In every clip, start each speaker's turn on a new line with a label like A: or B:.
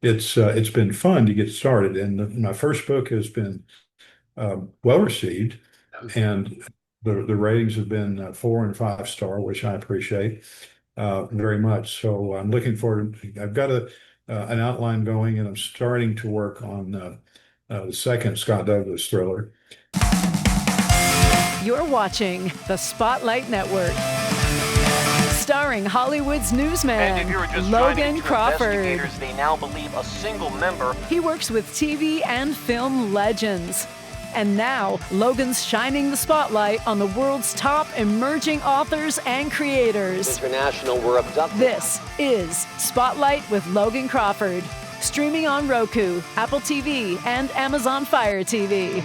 A: it's been fun to get started. And my first book has been well received, and the ratings have been 4 and 5 star, which I appreciate very much. So I'm looking forward. I've got an outline going, and I'm starting to work on the second Scott Douglas thriller.
B: You're watching the Spotlight Network, starring Hollywood's newsman,
C: And if you're just
B: Logan
C: joining
B: Crawford.
C: investigators, they now believe a single member.
B: He works with TV and film legends. And now, Logan's shining the spotlight on the world's top emerging authors and creators.
C: International were abducted.
B: This is Spotlight with Logan Crawford, streaming on Roku, Apple TV, and Amazon Fire TV.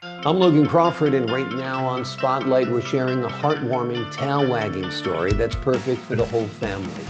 D: I'm Logan Crawford, and right now on Spotlight, we're sharing a heartwarming, tail-wagging story that's perfect for the whole family.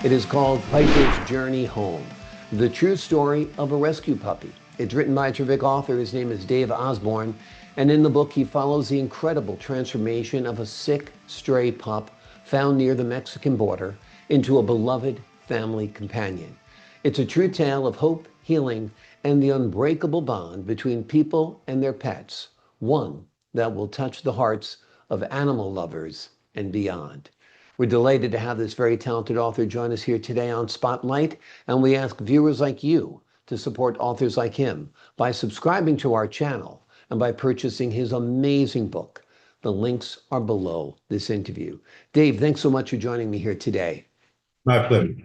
D: It is called Piper's Journey Home, the true story of a rescue puppy. It's written by a terrific author. His name is Dave Osborn, and in the book, he follows the incredible transformation of a sick, stray pup found near the Mexican border into a beloved family companion. It's a true tale of hope, healing, and the unbreakable bond between people and their pets, one that will touch the hearts of animal lovers and beyond. We're delighted to have this very talented author join us here today on Spotlight, and we ask viewers like you to support authors like him by subscribing to our channel and by purchasing his amazing book. The links are below this interview. Dave, thanks so much for joining me here today.
A: My pleasure.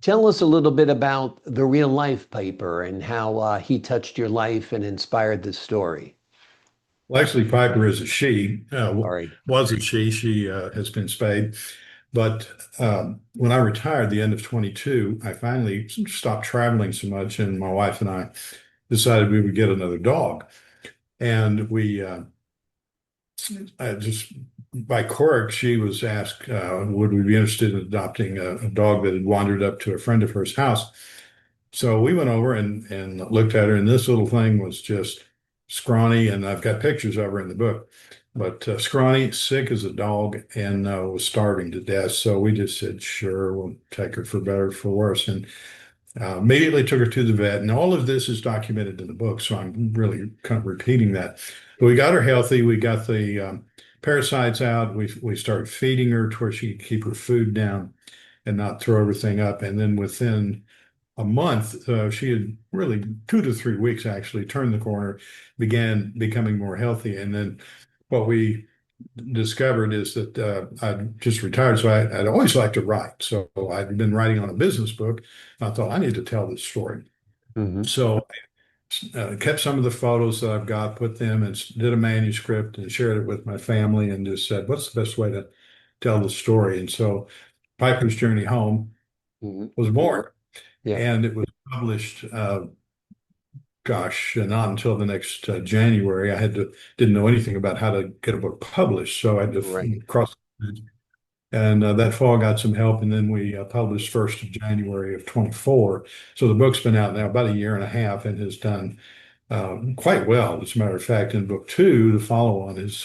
D: Tell us a little bit about the real life Piper and how he touched your life and inspired this story.
A: Well, actually, Piper is a she.
D: All right.
A: Was a she. She has been spayed. But when I retired at the end of 22, I finally stopped traveling so much, and my wife and I decided we would get another dog. And we just by quirk, she was asked, would we be interested in adopting a dog that had wandered up to a friend of hers house. So we went over and looked at her, and this little thing was just scrawny, and I've got pictures of her in the book, but scrawny, sick as a dog, and was starving to death. So we just said, sure, we'll take her for better or for worse. And immediately took her to the vet, and all of this is documented in the book, so I'm really kind of repeating that. But we got her healthy. We got the parasites out. We started feeding her to where she could keep her food down and not throw everything up. And then within a month, she had really 2 to 3 weeks actually turned the corner, began becoming more healthy. And then what we discovered is that I'd just retired, so I'd always liked to write. So I'd been writing on a business book. I thought I need to tell this story. So I kept some of the photos that I've got, put them and did a manuscript and shared it with my family and just said, what's the best way to tell the story? And so Piper's Journey Home was born.
D: Yeah.
A: And it was published, not until the next January. Didn't know anything about how to get a book published, so I had to cross. And that fall got some help, and then we published 1st of January of 24. So the book's been out now about a year and a half and has done quite well. As a matter of fact, in book 2, the follow-on is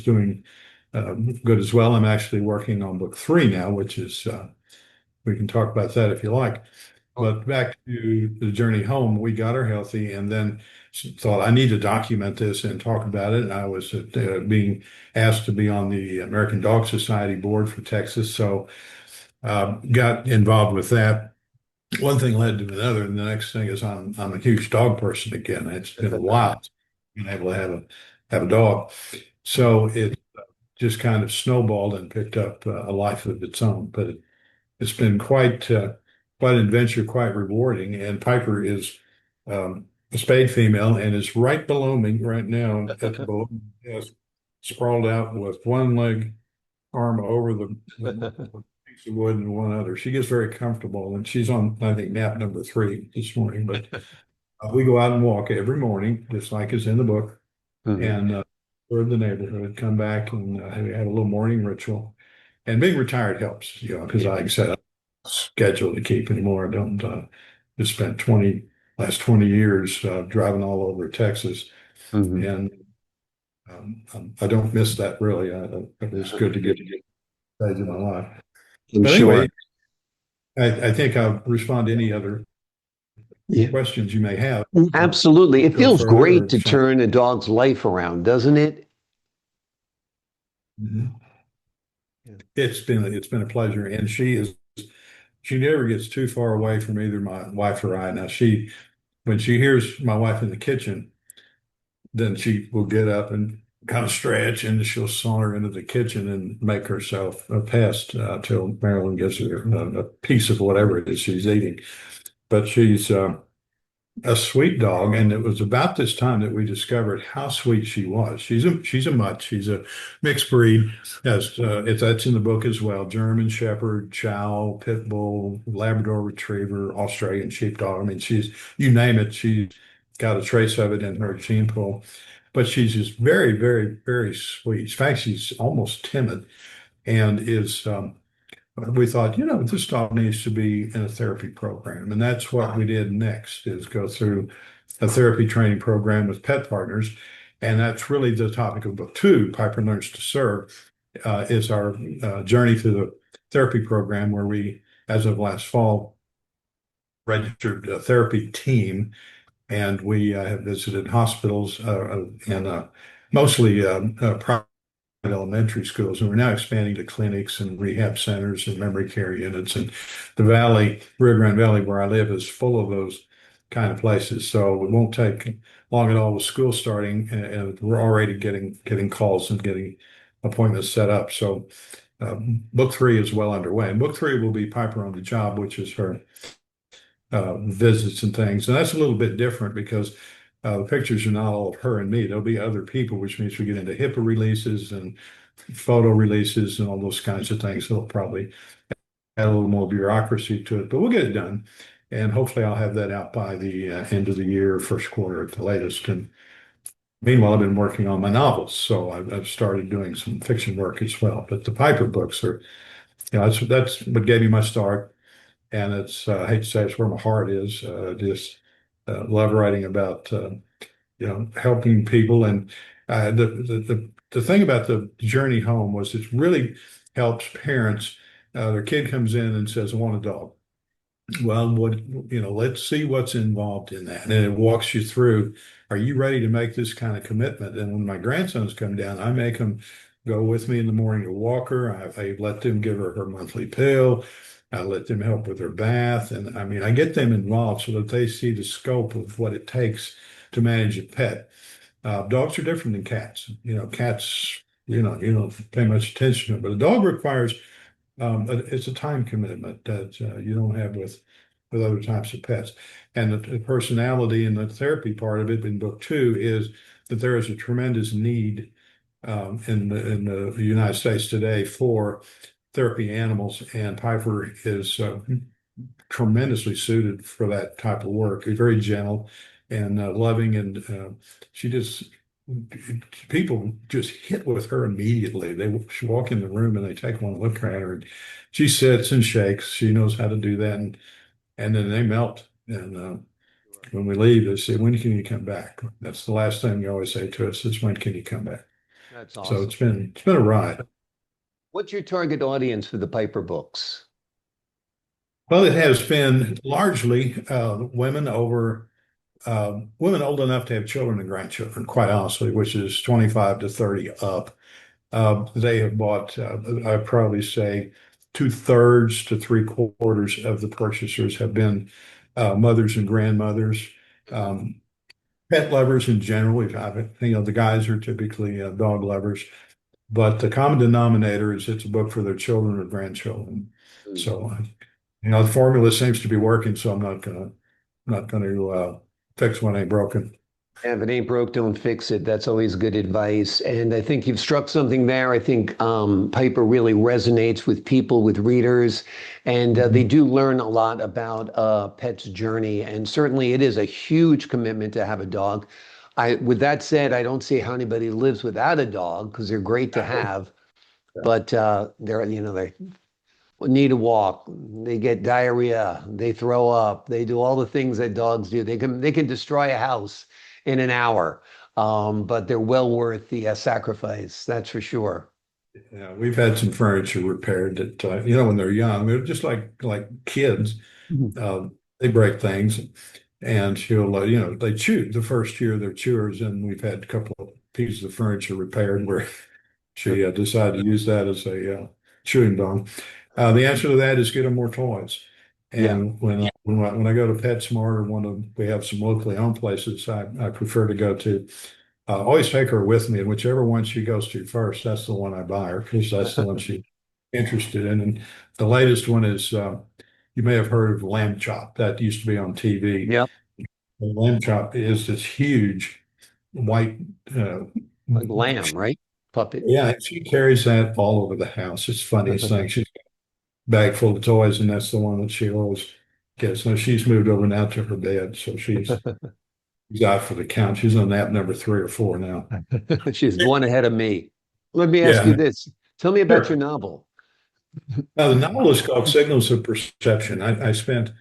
A: doing good as well. I'm actually working on book 3 now, which is we can talk about that if you like. But back to the journey home, we got her healthy, and then thought I need to document this and talk about it. And I was being asked to be on the American Dog Society board for Texas, so got involved with that. One thing led to another, and the next thing is I'm a huge dog person again. It's been a while being able to have a dog, so it just kind of snowballed and picked up a life of its own. But it's been quite an adventure, quite rewarding. And Piper is a spayed female and is right below me right now at the boat, sprawled out with one leg arm over the piece of wood and one other. She gets very comfortable, and she's on, I think, nap number 3 this morning. But we go out and walk every morning, just like is in the book, and tour the neighborhood, come back and have a little morning ritual. And being retired helps, because like I said, schedule to keep anymore. I don't just spent last 20 years driving all over Texas, and I don't miss that really. It was good to get stage of my life. But anyway, I think I'll respond to any other
D: Yeah.
A: questions you may have.
D: Absolutely. It
A: Go
D: feels
A: further
D: great
A: or
D: to
A: shall
D: turn a dog's life around, doesn't it?
A: Mhm.
D: Yeah.
A: It's been a pleasure, and she never gets too far away from either my wife or I. Now when she hears my wife in the kitchen, then she will get up and kind of stretch, and she'll saunter into the kitchen and make herself a pest till Marilyn gives her a piece of whatever it is she's eating. But she's a sweet dog, and it was about this time that we discovered how sweet she was. She's a mutt. She's a mixed breed. That's in the book as well. German Shepherd, Chow, Pit Bull, Labrador Retriever, Australian Sheepdog. I mean, she's you name it. She's got a trace of it in her gene pool. But she's just very, very, very sweet. In fact, she's almost timid, and is we thought, this dog needs to be in a therapy program. And that's what we did next is go through a therapy training program with pet partners. And that's really the topic of book two, Piper Learns to Serve, is our journey through the therapy program where we, as of last fall, registered a therapy team. And we have visited hospitals and mostly private elementary schools, and we're now expanding to clinics and rehab centers and memory care units. And the valley, Rio Grande Valley, where I live, is full of those kind of places. So it won't take long at all with school starting, and we're already getting calls and getting appointments set up. So book three is well underway, and book three will be Piper on the Job, which is her visits and things. And that's a little bit different because the pictures are not all of her and me. There'll be other people, which means we get into HIPAA releases and photo releases and all those kinds of things. So it'll probably add a little more bureaucracy to it, but we'll get it done. And hopefully I'll have that out by the end of the year, first quarter at the latest. And meanwhile, I've been working on my novels. So I've started doing some fiction work as well. But the Piper books are, that's what gave me my start. And I hate to say it's where my heart is. Just love writing about helping people. And the thing about the journey home was it really helps parents. Their kid comes in and says, "I want a dog." Well, let's see what's involved in that. And it walks you through, are you ready to make this kind of commitment? And when my grandsons come down, I make them go with me in the morning to walk her. I let them give her monthly pill. I let them help with her bath. And I mean, I get them involved so that they see the scope of what it takes to manage a pet. Dogs are different than cats. Cats, you don't pay much attention to it, but a dog requires it's a time commitment that you don't have with other types of pets. And the personality and the therapy part of it in book two is that there is a tremendous need in the United States today for therapy animals, and Piper is tremendously suited for that type of work. He's very gentle and loving, and she just people just hit with her immediately. She walk in the room and they take one look at her, and she sits and shakes. She knows how to do that, and then they melt. And when we leave, they say, "When can you come back?" That's the last thing you always say to us is, "When can you come back?"
D: That's
A: So
D: awesome.
A: it's been a ride.
D: What's your target audience for the Piper books?
A: Well, it has been largely women old enough to have children and grandchildren, quite honestly, which is 25 to 30 up. They have bought, I'd probably say, two-thirds to three-quarters of the purchasers have been mothers and grandmothers, um, pet lovers in general. The guys are typically dog lovers, but the common denominator is it's a book for their children or grandchildren.
D: Mm.
A: So, the formula seems to be working, so I'm not going to fix what ain't broken.
D: If it ain't broke, don't fix it. That's always good advice. And I think you've struck something there. I think Piper really resonates with people, with readers, and they do learn a lot about a pet's journey. And certainly it is a huge commitment to have a dog. With that said, I don't see how anybody lives without a dog because they're great to have, but they need a walk, they get diarrhea, they throw up, they do all the things that dogs do. They can destroy a house in an hour, but they're well worth the sacrifice. That's for sure.
A: Yeah, we've had some furniture repaired that when they're young, they're just like kids.
D: Mhm.
A: They break things, and she'll they chew the first year they're chewers, and we've had a couple of pieces of furniture repaired where she decided to use that as a chewing bone. The answer to that is get them more toys.
D: Yeah.
A: And when I go to PetSmart or we have some locally owned places I prefer to go to. I always take her with me, and whichever one she goes to first, that's the one I buy her because that's the one she's interested in. And the latest one is you may have heard of lamb chop. That used to be on TV.
D: Yep.
A: The lamb chop is this huge white. Uh,
D: Like lamb, right? Puppet.
A: yeah, she carries that all over the house. It's the funniest thing. She's got a bag full of toys, and that's the one that she always gets. Now she's moved over now to her bed, so she's out for the count. She's on nap number 3 or 4 now.
D: She's one ahead of me. Let me ask you
A: Yeah,
D: this. Tell me about your
A: sure.
D: novel.
A: Now, the novel is called Signals of Perception. I spent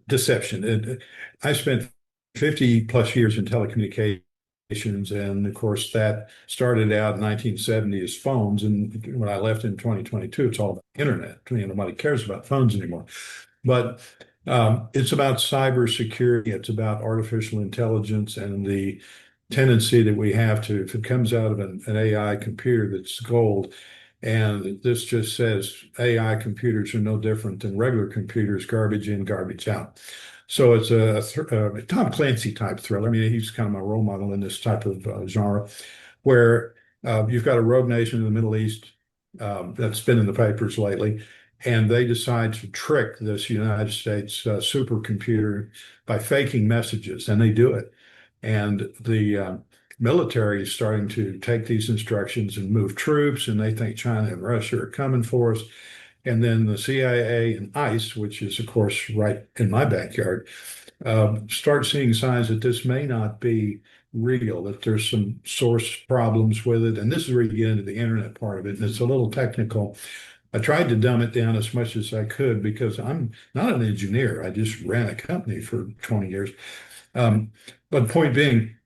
A: deception. I spent 50 plus years in telecommunications. And of course, that started out in 1970 as phones. And when I left in 2022, it's all about internet. Nobody cares about phones anymore. But it's about cybersecurity. It's about artificial intelligence and the tendency that we have to, if it comes out of an AI computer that's gold, and this just says AI computers are no different than regular computers, garbage in, garbage out. So it's a Tom Clancy type thriller. I mean, he's kind of my role model in this type of genre, where you've got a rogue nation in the Middle East that's been in the papers lately, and they decide to trick this United States supercomputer by faking messages, and they do it. And the military is starting to take these instructions and move troops, and they think China and Russia are coming for us. And then the CIA and ICE, which is, of course, right in my backyard, start seeing signs that this may not be real, that there's some source problems with it. And this is where you get into the internet part of it. And it's a little technical. I tried to dumb it down as much as I could because I'm not an engineer. I just ran a company for 20 years. Um, but point being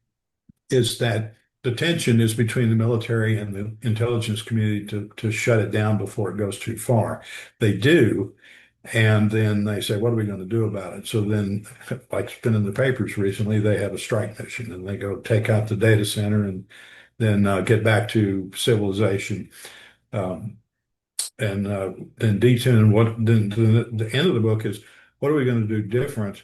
A: is that the tension is between the military and the intelligence community to shut it down before it goes too far. They do, and then they say, what are we going to do about it? So then, like it's been in the papers recently, they have a strike mission and they go take out the data center and then get back to civilization. Um, and then D10, then the end of the book is, what are we going to do different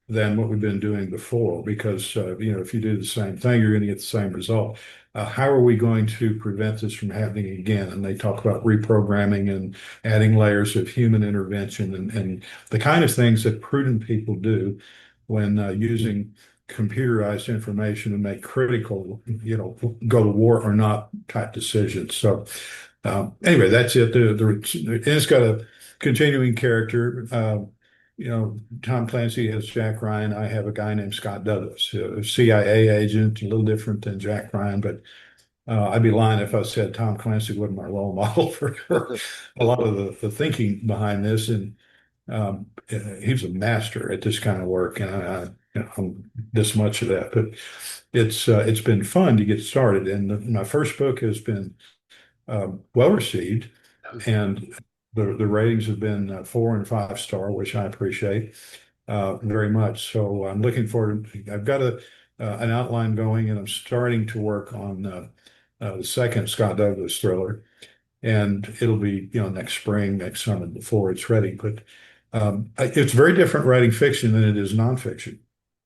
A: than what we've been doing before? Because if you do the same thing, you're going to get the same result. How are we going to prevent this from happening again? And they talk about reprogramming and adding layers of human intervention and the kind of things that prudent people do when using computerized information to make critical, go to war or not type decisions. So anyway, that's it. And it's got a continuing character. Tom Clancy has Jack Ryan. I have a guy named Scott Douglas, a CIA agent, a little different than Jack Ryan, but I'd be lying if I said Tom Clancy wasn't my role model for a lot of the thinking behind this. And he's a master at this kind of work, and I'm this much of that. But it's been fun to get started. And my first book has been well received, and the ratings have been 4 and 5 star, which I appreciate very much. So I'm looking forward. I've got an outline going, and I'm starting to work on the second Scott Douglas thriller, and it'll be next spring, next summer before it's ready. But it's very different writing fiction than it is nonfiction,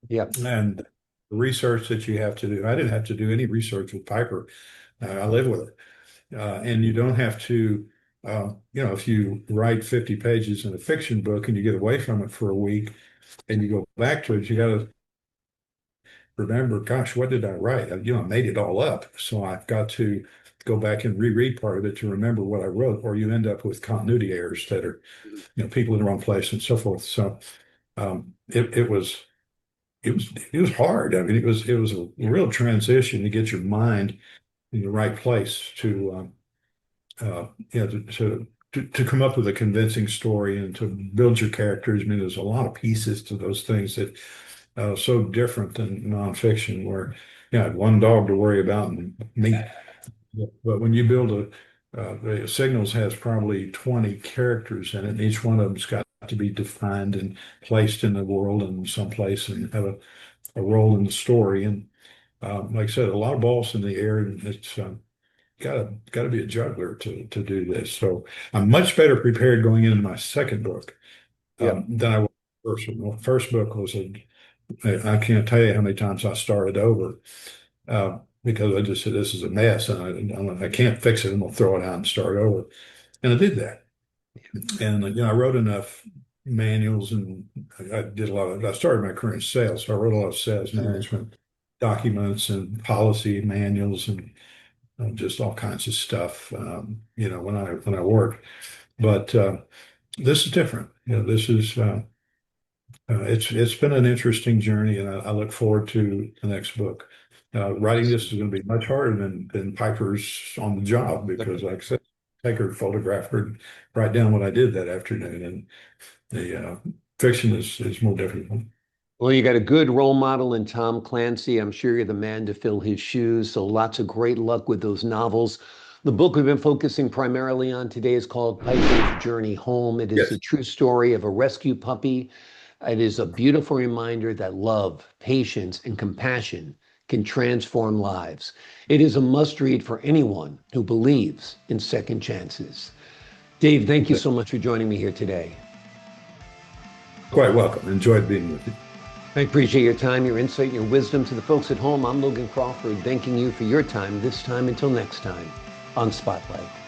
D: Yeah.
A: and the research that you have to do. I didn't have to do any research with Piper. I live with it. And you don't have to, if you write 50 pages in a fiction book and you get away from it for a week and you go back to it, you got to remember, gosh, what did I write? I made it all up. So I've got to go back and reread part of it to remember what I wrote, or you end up with continuity errors that are, people in the wrong place and so forth. So it was hard. I mean, it was a real transition to get your mind in the right place to to come up with a convincing story and to build your characters. I mean, there's a lot of pieces to those things that so different than nonfiction, where I had one dog to worry about and meat. But when you build the Signals has probably 20 characters in it, and each one of them's got to be defined and placed in the world in some place and have a role in the story. And like I said, a lot of balls in the air, and it's got to be a juggler to do this. So I'm much better prepared going into my second book than I was first. My first book was I can't tell you how many times I started over because I just said this is a mess and I can't fix it. I'm gonna throw it out and start over. And I did that. And I wrote enough manuals and I did a lot of. I started my career in sales, so I wrote a lot of sales management documents and policy manuals and just all kinds of stuff. When I worked, but this is different. This is. It's been an interesting journey, and I look forward to the next book. Writing this is going to be much harder than Piper's on the job because, like I said, take her, photograph her, and write down what I did that afternoon, and the fiction is more difficult.
D: Well, you got a good role model in Tom Clancy. I'm sure you're the man to fill his shoes. So lots of great luck with those novels. The book we've been focusing primarily on today is called Piper's Journey Home. It is a true story of a rescue puppy. It is a beautiful reminder that love, patience, and compassion can transform lives. It is a must read for anyone who believes in second chances. Dave, thank you so much for joining me here today.
A: Quite welcome. Enjoyed being with you.
D: I appreciate your time, your insight, and your wisdom. To the folks at home, I'm Logan Crawford, thanking you for your time this time until next time on Spotlight.